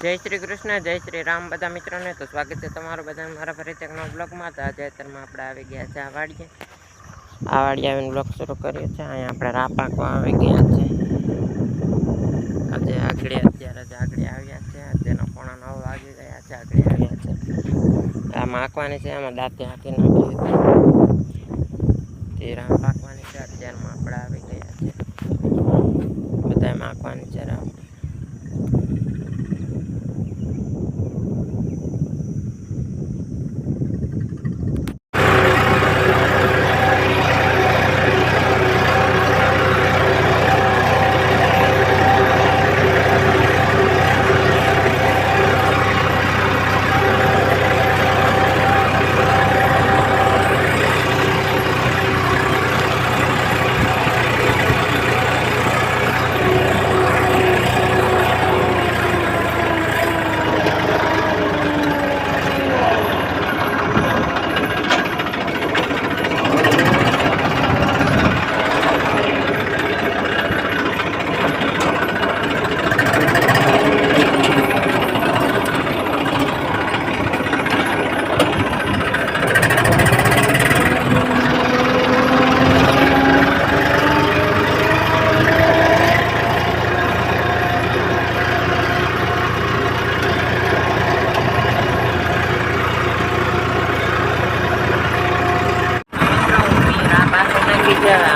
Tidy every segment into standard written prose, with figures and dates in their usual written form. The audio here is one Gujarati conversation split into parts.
જય શ્રી કૃષ્ણ, જય શ્રી રામ બધા મિત્રોને. તો સ્વાગત છે તમારું બધા મારા ફરીથી એક નવા બ્લોગમાં. તો આજે અત્યારમાં આપણે આવી ગયા છે આ વાડીએ આવીને બ્લોગ શરૂ કરીએ છીએ. અહીંયા આપણે રા પાકવા આવી ગયા છે. આજે આગળ આવ્યા છે. અત્યારના પોણા 9 વાગી ગયા છે. આગળ આવ્યા છે. આ માખવાની છે, આમાં દાંતે હાંકી નાખી તે રા પાકવાની છે. અત્યારમાં આપણે આવી ગયા છે. બધા માખવાની છે રા.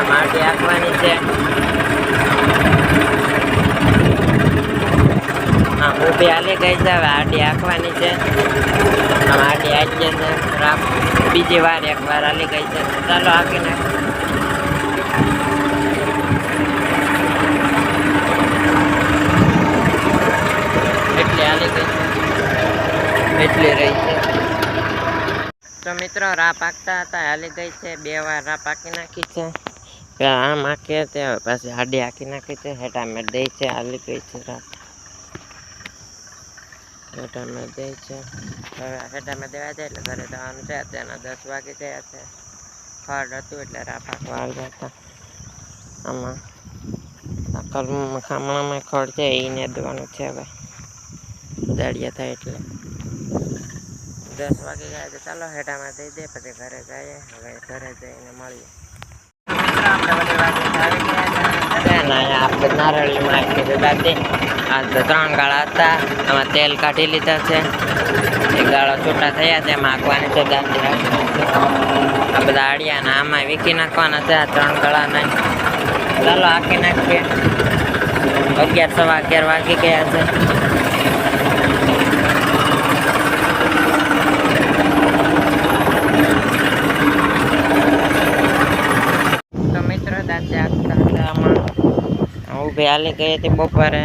માટી આંકવાની છે. હા, ઊભી હાલી ગઈ છે. હવે આડી આંકવાની છે. આડી આંકી છે. બીજી વાર એક વાર હાલી ગઈ છે. ચાલો આંકી નાખીએ. એટલી હાલી ગઈ છે, એટલી રહી છે. તો મિત્રો રા પાકતા હતા, હાલી ગઈ છે. 2 વાર રા પાકી નાખી છે. આમ આંકીએ તે પાછી હાડી આંકી નાખી છે. હેઠા મેં દઈ છે, હાલી ગઈ છે રા. હેઠા મેં દઈ છે. હવે હેઠા મેં દેવા જાય એટલે ઘરે જવાનું છે. અત્યારના 10 વાગી ગયા છે. ખડ હતું એટલે રા પાકવા આવ્યા હતા. આમાં ખામણામાં ખડ છે એને દેવાનું છે. હવે દાડિયા થાય એટલે 10 વાગી ગયા છે. ચાલો હેઠામાં દઈ દે, પછી ઘરે જઈએ. હવે ઘરે જઈને મળીએ. આપણે નારળીમાં દાદી આ 3 ગાળા હતા. આમાં તેલ કાઢી લીધા છે. 1 ગાળો છૂટા થયા છે. એમાં આંકવાની છે દાદી. આ બધા આડિયાના આમાં વીખી નાખવાના છે. આ 3 ગાળાના ચાલો આંકી નાખીએ. 11 સવા 11 વાગી ગયા છે. ઊભી હાલી ગઈ હતી બપોરે.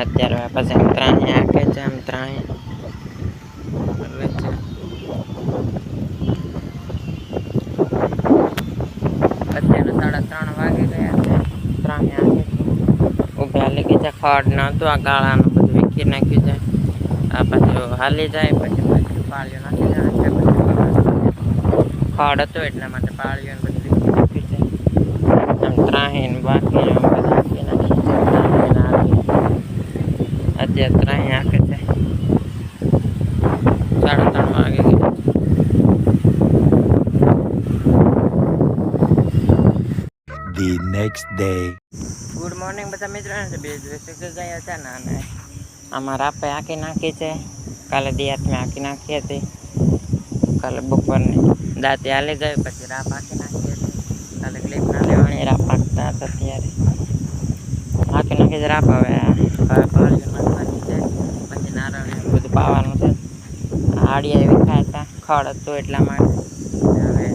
અત્યારે પછી આમ ત્રાહી આંકે છે. આમ ત્રાહી અત્યારે 3:30 વાગી ગયા છે. ત્રાહી આંકે છે. ઊભી હાલી ગઈ છે. ખડ ન હતું, આ ગાળાનું બધું વીખી નાખ્યું છે. આ પાછું હાલી જાય પછી પાળીઓ નાખી જાય. ખડ હતું એટલા માટે પાળીઓ બધું વીખી નાખ્યું છે. આમ ત્રાહી બાકી અત્યારે ત્રાહી આંકે છે. 3:30 વાગે ગયા. The next day. Good morning બધા મિત્રોને. 2 દિવસ ગયા હતા ને અને આમાં રાપે આંકી નાખી છે. કાલે દિયાતમાં આંકી નાખી હતી. કાલે બપોરની દાંતે હાલી ગઈ, પછી રાપ આંકી નાખી હતી. કાલે ક્લિપ ના લેવાની, રાપ આંકતા હતા ત્યારે આંકી નાખી છે રાપ. હવે પાળીઓ નાખવાની છે. પછી નારળ બધું પાવાનું છે. આડિયા વિખાય હતા, ખડ હતું એટલા માટે. હવે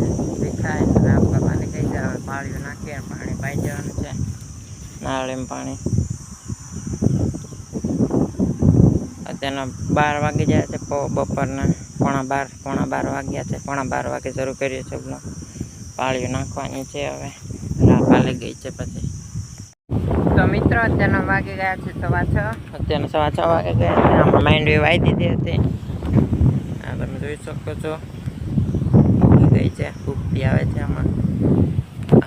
વિખાય રાપ કરવાની કહી છે. હવે પાળીઓ નાખીએ, પાણી પાઈ જવાનું છે. નારળીમાં પાણી. અત્યારના 12 વાગી જાય છે. બપોરના પોણા 12 વાગ્યા છે. પોણા 12 વાગે શરૂ કરીએ છીએ બ્લોગ. પાળીઓ નાખવાની છે. હવે રાપ હાલી ગઈ છે. પછી તો મિત્રો અત્યારના વાગી ગયા છે 6:15. અત્યારના 6:15 વાગે ગયા છે. આમાં માંડવી વાઈ દીધી હતી. આ તમે જોઈ શકો છો, ગઈ છે. ઉગતી આવે છે આમાં.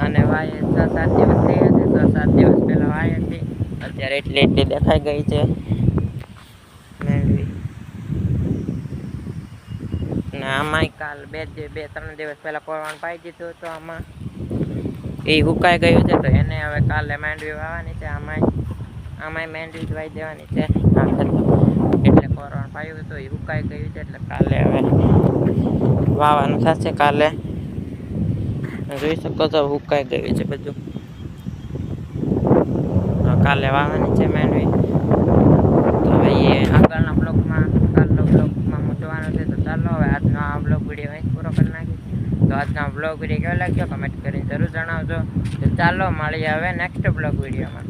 અને વાય 6-7 દિવસ થયા છે. 6-7 દિવસ પહેલા વાય હતી. અત્યારે એટલી દેખાઈ ગઈ છે માંડવી. આમાં કાલ બે ત્રણ દિવસ પહેલા કોરવાનું પાઈ દીધું હતું આમાં એ હુકાઈ ગયું છે તો એને હવે કાલે માંડવી વાવવાની છે આમાંય માંડવી જ વાવી દેવાની છે એટલે કોરવાનું પાયું હતું એ હુકાઈ ગયું છે એટલે કાલે હવે વાવવાનું થશે કાલે જોઈ શકો છો હુકાઈ ગયું છે બધું કાલે વાવવાની છે માંડવી તો હવે એ આગળના બ્લોગમાં હું જોવાનું છે તો ચાલો હવે આજનો આ બ્લોગ વિડીયો અહીં પૂરો કરી નાખીશ તો આજનો બ્લોગ વિડીયો કેવો લાગ્યો કમેન્ટ કરીને જરૂર જણાવજો તો ચાલો મળીએ હવે નેક્સ્ટ બ્લોગ વિડીયોમાં